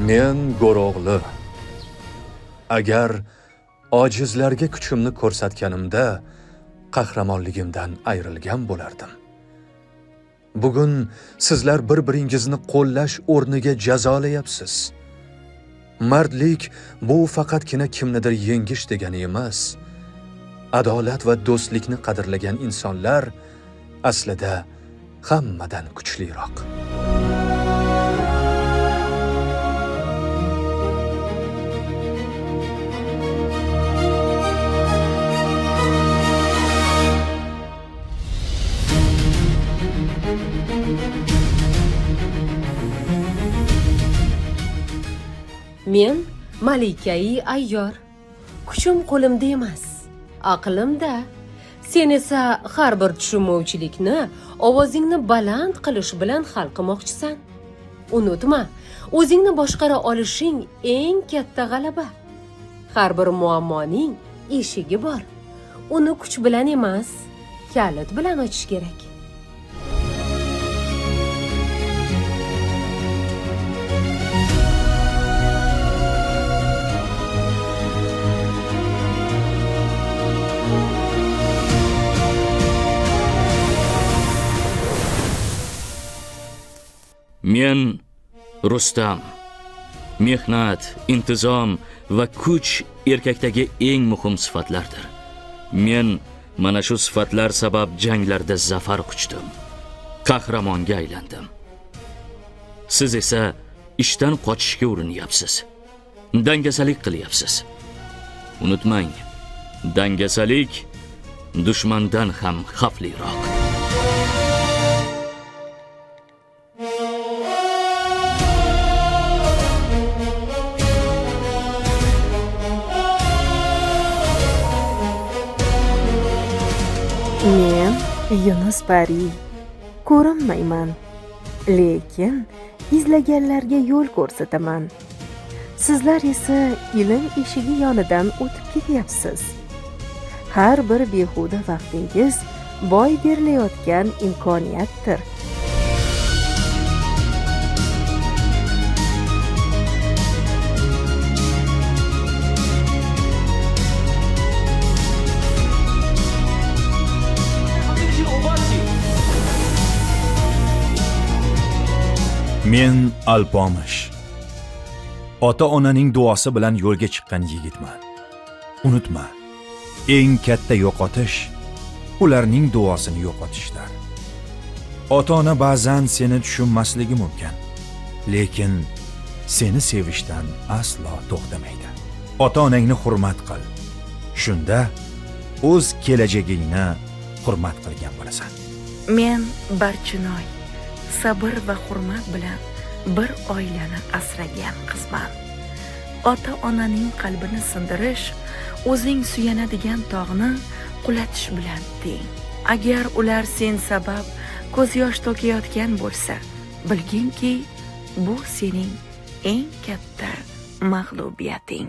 Men Go'ro'g'li. Agar ojizlarga kuchimni ko'rsatganimda qahramonligimdan ayrilgan bo'lardim. Bugun sizlar bir-biringizni qo'llash o'rniga jazolayapsiz. Mardlik bu faqatgina kimnidir yengish degani emas. Adolat va do'stlikni qadrlagan insonlar aslida hammadan kuchliroq. Men Malikai Ayyor. Kuchim qo'limda emas, aqlimda. Sen esa har bir tushunmovchilikni ovozingni baland qilish bilan hal qilmoqchisan. Unutma, o'zingni boshqara olishing eng katta g'alaba. Har bir muammoning eshigi bor. Uni kuch bilan emas, kalit bilan ochish kerak. Men Rustam. Mehnat, intizom va kuch erkakdagi eng muhim sifatlardir. Men mana shu sifatlar sabab janglarda zafar quchdim. Qahramonga aylandim. Siz esa ishdan qochishga urinyapsiz. Dangasalik qilyapsiz. Unutmang, dangasalik dushmandan ham xavfliroq. Men Yunus Pari. Ko'rinmayman, lekin izlaganlarga yo'l ko'rsataman. Sizlar esa ilm eshigi yonidan o'tib ketyapsiz. Har bir behuda vaqtingiz boy berilayotgan imkoniyatdir. Men Alpomish. Ota-onaning duosi bilan yo'lga chiqqan yigitman. Unutma, eng katta yo'qotish ularning duosini yo'qotishdir. Ota-ona ba'zan seni tushunmasligi mumkin, lekin seni sevishdan aslo to'xtamaydi. Ota-onangni hurmat qil. Shunda o'z kelajagingni hurmat qilgan bo'lasan. Men Barchinoy. Sabr va hurmat bilan bir oilani asragan qizman. Ota-onaning qalbini sindirish o'zing suyanadigan tog'ni qulatish bilan teng. Agar ular sen sabab ko'z yosh to'kayotgan bo'lsa, bilginki, bu sening eng katta mag'lubiyating.